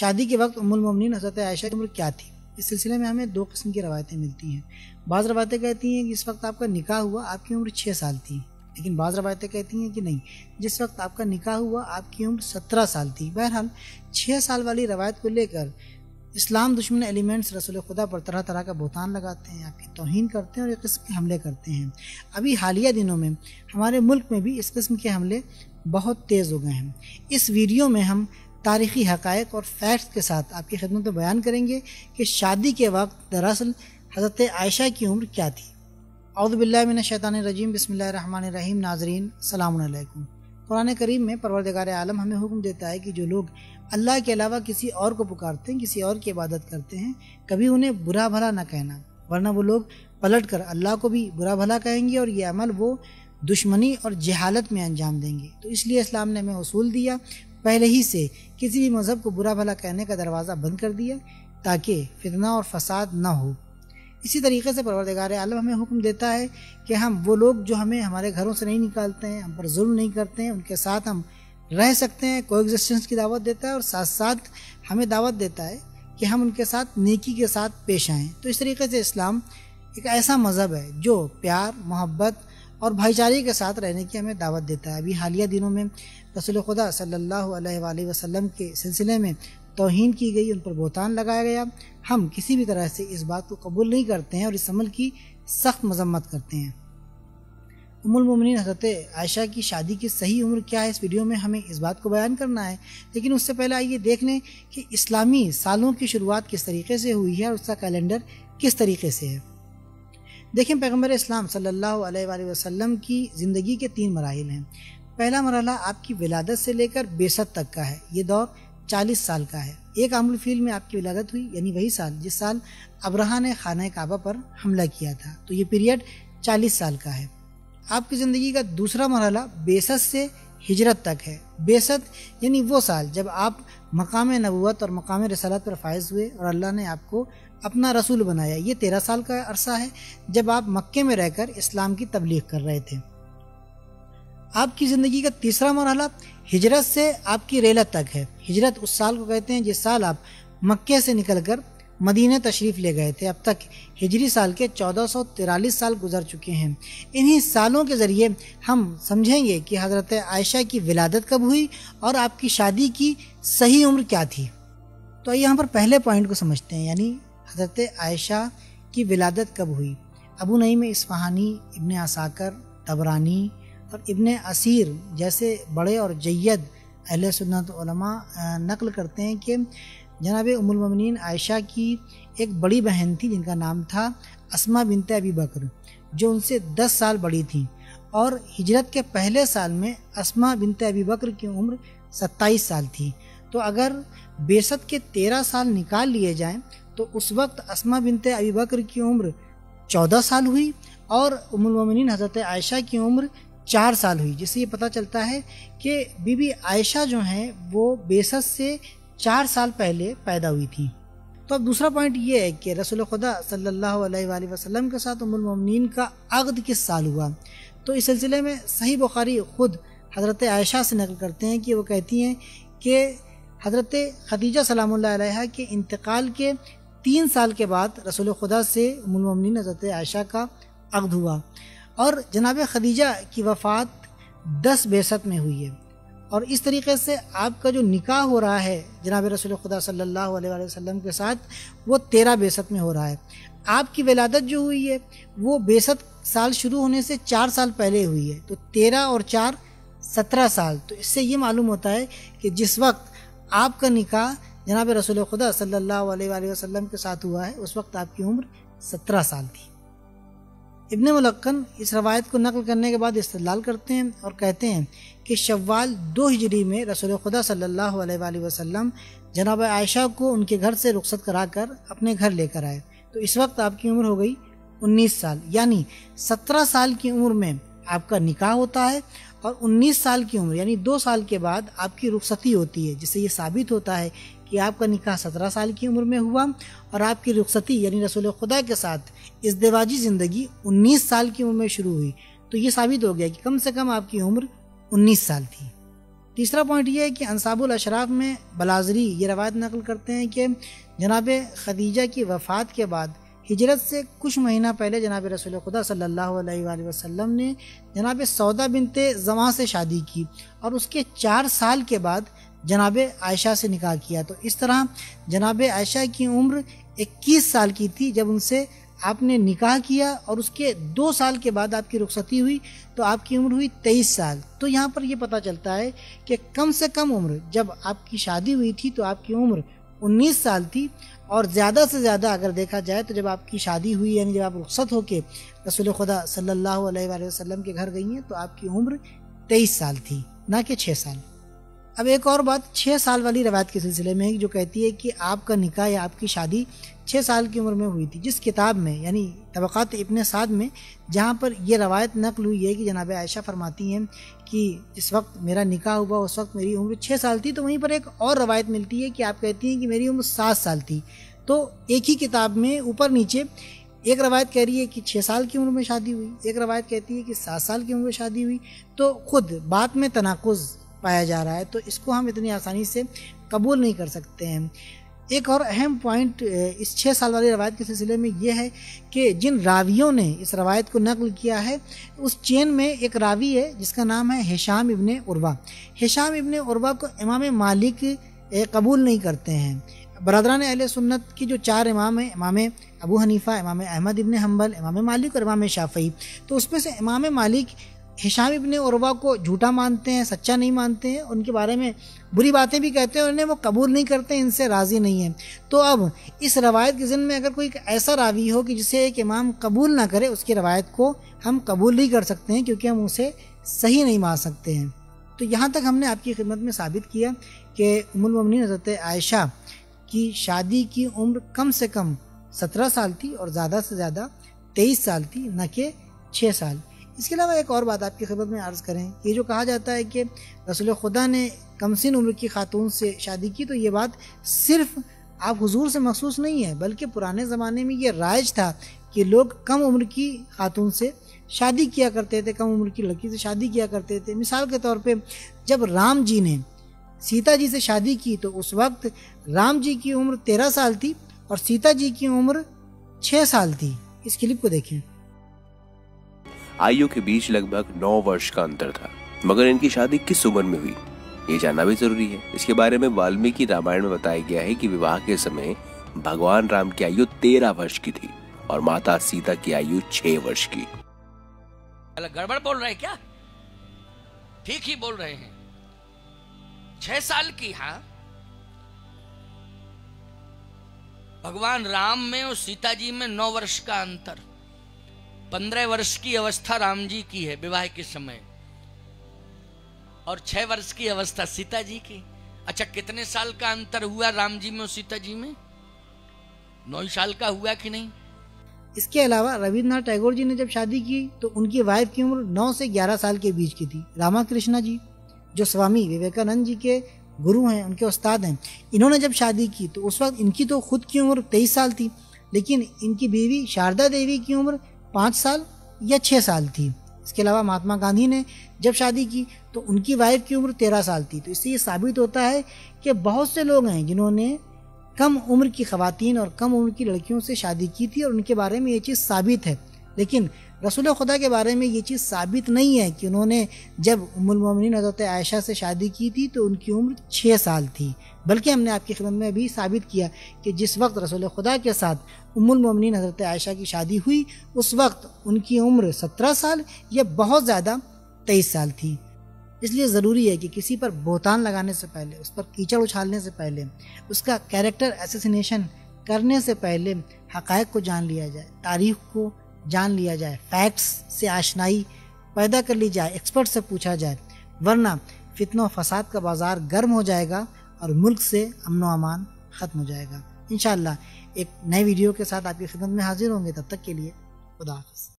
شادی کے وقت ام المومنین حضرت عائشہ کی عمر کیا تھی؟ اس سلسلے میں ہمیں 2 قسم کی روایتیں ملتی ہیں۔ بعض روایتیں کہتی ہیں کہ جس وقت آپ کا نکاح ہوا آپ کی عمر 6 سال تھی، لیکن بعض روایتیں کہتی ہیں کہ نہیں، جس وقت آپ کا نکاح ہوا آپ کی عمر 17 سال تھی۔ بہرحال 6 سال والی روایت کو لے کر اسلام دشمن ایلیمنٹس رسول خدا پر طرح طرح کا بہتان لگاتے ہیں، آپ کی توہین کرتے ہیں اور اس قسم کے حملے کرتے ہیں۔ ابھی حالیہ دنوں میں ہمارے ملک میں بھی اس قسم کے حملے بہت تیز ہو گئے ہیں۔ اس ویڈیو میں ہم تاریخی حقائق اور فیکٹس کے ساتھ آپ کی خدمت میں بیان کریں گے کہ شادی کے وقت دراصل حضرت عائشہ کی عمر کیا تھی۔ اعوذ باللہ من الشیطان الرجیم، بسم اللہ الرحمن الرحیم۔ ناظرین السلام علیکم۔ قرآن کریم میں پروردگار عالم ہمیں حکم دیتا ہے کہ جو لوگ اللہ کے علاوہ کسی اور کو پکارتے ہیں، کسی اور کی عبادت کرتے ہیں، کبھی انہیں برا بھلا نہ کہنا، ورنہ وہ لوگ پلٹ کر اللہ کو بھی برا بھلا کہیں گے اور یہ عمل وہ دشمنی اور جہالت میں انجام دیں گے۔ تو اس لیے اسلام نے ہمیں اصول دیا، پہلے ہی سے کسی بھی مذہب کو برا بھلا کہنے کا دروازہ بند کر دیا تاکہ فتنہ اور فساد نہ ہو۔ اسی طریقے سے پروردگار عالم ہمیں حکم دیتا ہے کہ ہم وہ لوگ جو ہمیں ہمارے گھروں سے نہیں نکالتے ہیں، ہم پر ظلم نہیں کرتے ہیں، ان کے ساتھ ہم رہ سکتے ہیں۔ کو ایگزسٹنس کی دعوت دیتا ہے اور ساتھ ساتھ ہمیں دعوت دیتا ہے کہ ہم ان کے ساتھ نیکی کے ساتھ پیش آئیں۔ تو اس طریقے سے اسلام ایک ایسا مذہب ہے جو پیار، محبت اور بھائی چارے کے ساتھ رہنے کی ہمیں دعوت دیتا ہے۔ ابھی حالیہ دنوں میں رسول خدا صلی اللہ علیہ وآلہ وسلم کے سلسلے میں توہین کی گئی، ان پر بہتان لگایا گیا۔ ہم کسی بھی طرح سے اس بات کو قبول نہیں کرتے ہیں اور اس عمل کی سخت مذمت کرتے ہیں۔ ام المومنین حضرت عائشہ کی شادی کی صحیح عمر کیا ہے، اس ویڈیو میں ہمیں اس بات کو بیان کرنا ہے، لیکن اس سے پہلے آئیے دیکھ لیں کہ اسلامی سالوں کی شروعات کس طریقے سے ہوئی ہے اور اس کا کیلنڈر کس طریقے سے ہے۔ دیکھیں، پیغمبر اسلام صلی اللہ علیہ وآلہ وسلم کی زندگی کے 3 مراحل ہیں۔ پہلا مرحلہ آپ کی ولادت سے لے کر بعثت تک کا ہے، یہ دور 40 سال کا ہے۔ ایک عام الفیل میں آپ کی ولادت ہوئی، یعنی وہی سال جس سال ابرہہ نے خانہ کعبہ پر حملہ کیا تھا، تو یہ پیریڈ 40 سال کا ہے۔ آپ کی زندگی کا دوسرا مرحلہ بعثت سے ہجرت تک ہے۔ بعثت یعنی وہ سال جب آپ مقام نبوت اور مقام رسالت پر فائز ہوئے اور اللہ نے آپ کو اپنا رسول بنایا، یہ 13 سال کا عرصہ ہے جب آپ مکے میں رہ کر اسلام کی تبلیغ کر رہے تھے۔ آپ کی زندگی کا تیسرا مرحلہ ہجرت سے آپ کی ریلت تک ہے۔ ہجرت اس سال کو کہتے ہیں جس سال آپ مکے سے نکل کر مدینہ تشریف لے گئے تھے۔ اب تک ہجری سال کے 1443 سال گزر چکے ہیں۔ انہی سالوں کے ذریعے ہم سمجھیں گے کہ حضرت عائشہ کی ولادت کب ہوئی اور آپ کی شادی کی صحیح عمر کیا تھی۔ تو یہاں پر پہلے پوائنٹ کو سمجھتے ہیں، یعنی حضرت عائشہ کی ولادت کب ہوئی۔ ابو نعیم اصفہانی، ابن عساکر، طبرانی اور ابن اسیر جیسے بڑے اور جید اہل سنت علماء نقل کرتے ہیں کہ جناب ام المومنین عائشہ کی ایک بڑی بہن تھی جن کا نام تھا اسماء بنت ابی بکر، جو ان سے 10 سال بڑی تھیں، اور ہجرت کے پہلے سال میں اسماء بنت ابی بکر کی عمر 27 سال تھی۔ تو اگر بعثت کے 13 سال نکال لیے جائیں تو اس وقت اسماء بنت ابی بکر کی عمر 14 سال ہوئی اور ام المومنین حضرت عائشہ کی عمر 4 سال ہوئی، جس سے یہ پتہ چلتا ہے کہ بی بی عائشہ جو ہیں وہ بعثت سے 4 سال پہلے پیدا ہوئی تھی۔ تو اب دوسرا پوائنٹ یہ ہے کہ رسول خدا صلی اللہ علیہ وآلہ وسلم کے ساتھ ام المومنین کا عقد کس سال ہوا۔ تو اس سلسلے میں صحیح بخاری خود حضرت عائشہ سے نقل کرتے ہیں کہ وہ کہتی ہیں کہ حضرت خدیجہ سلام اللہ علیہا کے انتقال کے 3 سال کے بعد رسول خدا سے ام المومنین حضرت عائشہ کا عقد ہوا، اور جناب خدیجہ کی وفات 10 بعثت میں ہوئی ہے، اور اس طریقے سے آپ کا جو نکاح ہو رہا ہے جناب رسول خدا صلی اللہ علیہ وآلہ وسلم کے ساتھ وہ 13 بعثت میں ہو رہا ہے۔ آپ کی ولادت جو ہوئی ہے وہ بعثت سال شروع ہونے سے 4 سال پہلے ہوئی ہے، تو 13 اور 4 17 سال۔ تو اس سے یہ معلوم ہوتا ہے کہ جس وقت آپ کا نکاح جناب رسول خدا صلی اللہ علیہ وآلہ وسلم کے ساتھ ہوا ہے اس وقت آپ کی عمر 17 سال تھی۔ ابن ملقن اس روایت کو نقل کرنے کے بعد استدلال کرتے ہیں اور کہتے ہیں کہ شوال 2 ہجری میں رسول خدا صلی اللہ علیہ وآلہ وسلم جناب عائشہ کو ان کے گھر سے رخصت کرا کر اپنے گھر لے کر آئے، تو اس وقت آپ کی عمر ہو گئی 19 سال، یعنی 17 سال کی عمر میں آپ کا نکاح ہوتا ہے اور 19 سال کی عمر یعنی 2 سال کے بعد آپ کی رخصتی ہوتی ہے، جس سے یہ ثابت ہوتا ہے کہ آپ کا نکاح 17 سال کی عمر میں ہوا اور آپ کی رخصتی یعنی رسول خدا کے ساتھ ازدواجی زندگی 19 سال کی عمر میں شروع ہوئی۔ تو یہ ثابت ہو گیا کہ کم سے کم آپ کی عمر 19 سال تھی۔ تیسرا پوائنٹ یہ ہے کہ انصاب الاشراف میں بلازری یہ روایت نقل کرتے ہیں کہ جناب خدیجہ کی وفات کے بعد ہجرت سے کچھ مہینہ پہلے جناب رسول خدا صلی اللہ علیہ وآلہ وسلم نے جناب سودا بنت زمعہ سے شادی کی اور اس کے 4 سال کے بعد جناب عائشہ سے نکاح کیا. تو اس طرح جناب عائشہ کی عمر 21 سال کی تھی جب ان سے آپ نے نکاح کیا اور اس کے 2 سال کے بعد آپ کی رخصتی ہوئی تو آپ کی عمر ہوئی 23 سال. تو یہاں پر یہ پتہ چلتا ہے کہ کم سے کم عمر جب آپ کی شادی ہوئی تھی تو آپ کی عمر 19 سال تھی اور زیادہ سے زیادہ اگر دیکھا جائے تو جب آپ کی شادی ہوئی یعنی جب آپ رخصت ہو کے رسول خدا صلی اللہ علیہ وآلہ وسلم کے گھر گئی ہیں تو آپ کی عمر 23 سال تھی نہ کہ 6 سال. اب ایک اور بات 6 سال والی روایت کے سلسلے میں جو کہتی ہے کہ آپ کا نکاح یا آپ کی شادی 6 سال کی عمر میں ہوئی تھی. جس کتاب میں یعنی طبقات ابن سعد میں جہاں پر یہ روایت نقل ہوئی ہے کہ جناب عائشہ فرماتی ہیں کہ جس وقت میرا نکاح ہوا اس وقت میری عمر 6 سال تھی تو وہیں پر ایک اور روایت ملتی ہے کہ آپ کہتی ہیں کہ میری عمر 7 سال تھی. تو ایک ہی کتاب میں اوپر نیچے ایک روایت کہہ رہی ہے کہ 6 سال کی عمر میں شادی ہوئی, ایک روایت کہتی ہے کہ 7 سال کی عمر میں شادی ہوئی. تو خود بات میں تناقض پایا جا رہا ہے تو اس کو ہم اتنی آسانی سے قبول نہیں کر سکتے ہیں. ایک اور اہم پوائنٹ اس 6 سال والی روایت کے سلسلے میں یہ ہے کہ جن راویوں نے اس روایت کو نقل کیا ہے اس چین میں ایک راوی ہے جس کا نام ہے ہشام ابن عروہ. ہشام ابن عروہ کو امام مالک قبول نہیں کرتے ہیں. برادران اہل سنت کی جو 4 امام ہیں, امام ابو حنیفہ, امام احمد ابن حنبل, امام مالک اور امام شافعی, تو اس میں سے امام مالک ہشام ابن عروہ کو جھوٹا مانتے ہیں, سچا نہیں مانتے ہیں, ان کے بارے میں بری باتیں بھی کہتے ہیں, انہیں وہ قبول نہیں کرتے, ان سے راضی نہیں ہیں. تو اب اس روایت کے ضمن میں اگر کوئی ایسا راوی ہو کہ جسے ایک امام قبول نہ کرے اس کی روایت کو ہم قبول نہیں کر سکتے ہیں کیونکہ ہم اسے صحیح نہیں مان سکتے ہیں. تو یہاں تک ہم نے آپ کی خدمت میں ثابت کیا کہ ام المؤمنین حضرت عائشہ کی شادی کی عمر کم سے کم 17 سال تھی اور زیادہ سے زیادہ 23 سال تھی نہ کہ 6 سال. اس کے علاوہ ایک اور بات آپ کی خدمت میں عرض کریں, یہ جو کہا جاتا ہے کہ رسول خدا نے کم سن عمر کی خاتون سے شادی کی, تو یہ بات صرف آپ حضور سے مخصوص نہیں ہے بلکہ پرانے زمانے میں یہ رائج تھا کہ لوگ کم عمر کی خاتون سے شادی کیا کرتے تھے, کم عمر کی لڑکی سے شادی کیا کرتے تھے. مثال کے طور پہ جب رام جی نے سیتا جی سے شادی کی تو اس وقت رام جی کی عمر 13 سال تھی اور سیتا جی کی عمر 6 سال تھی. اس کلپ کو دیکھیں. آیو کے بیچ لگ بھگ 9 ورش کا انتر تھا, مگر ان کی شادی کس عمر میں ہوئی یہ جاننا بھی ضروری ہے. اس کے بارے میں والمیکی رامائن میں بتایا گیا ہے کہ وواہ کے سمے بھگوان رام کی آیو 13 ورش کی تھی اور ماتا سیتا کی آیو 6 ورش کی. گڑبڑ بول رہے ہیں کیا؟ ٹھیک ہی بول رہے ہیں. 6 سال کی. ہاں, بھگوان رام میں اور سیتا جی میں 9 ورش کا انتر. 15 ورش کی اوستھا رام جی کی ہے وواہ کے سمے اور 6 ورش کی اوستھا سیتا جی کی. اچھا, کتنے سال کا انتر ہوا رام جی میں اور سیتا جی میں؟ 9 سال کا ہوا کہ نہیں؟ اس کے علاوہ رابندر ناتھ ٹیگور جی نے جب شادی کی تو ان کی وائف کی عمر 9 سے 11 سال کے بیچ کی تھی. راما کرشنا جی جو سوامی وویکانند جی کے گرو ہیں, ان کے استاد ہیں, انہوں نے جب شادی کی تو اس وقت ان کی تو خود کی عمر 23 سال تھی لیکن ان کی بیوی شاردا دیوی کی عمر 5 سال یا 6 سال تھی. اس کے علاوہ مہاتما گاندھی نے جب شادی کی تو ان کی وائف کی عمر 13 سال تھی. تو اس سے یہ ثابت ہوتا ہے کہ بہت سے لوگ ہیں جنہوں نے کم عمر کی خواتین اور کم عمر کی لڑکیوں سے شادی کی تھی اور ان کے بارے میں یہ چیز ثابت ہے, لیکن رسول خدا کے بارے میں یہ چیز ثابت نہیں ہے کہ انہوں نے جب ام المؤمنین حضرت عائشہ سے شادی کی تھی تو ان کی عمر 6 سال تھی. بلکہ ہم نے آپ کی خدمت میں ابھی ثابت کیا کہ جس وقت رسول خدا کے ساتھ ام المؤمنین حضرت عائشہ کی شادی ہوئی اس وقت ان کی عمر 17 سال یا بہت زیادہ 23 سال تھی. اس لیے ضروری ہے کہ کسی پر بہتان لگانے سے پہلے, اس پر کیچڑ اچھالنے سے پہلے, اس کا کیریکٹر اسیسینیشن کرنے سے پہلے حقائق کو جان لیا جائے, تاریخ کو جان لیا جائے, فیکٹس سے آشنائی پیدا کر لی جائے, ایکسپرٹ سے پوچھا جائے, ورنہ فتنہ و فساد کا بازار گرم ہو جائے گا اور ملک سے امن و امان ختم ہو جائے گا. انشاءاللہ ایک نئے ویڈیو کے ساتھ آپ کی خدمت میں حاضر ہوں گے. تب تک کے لیے خدا حافظ.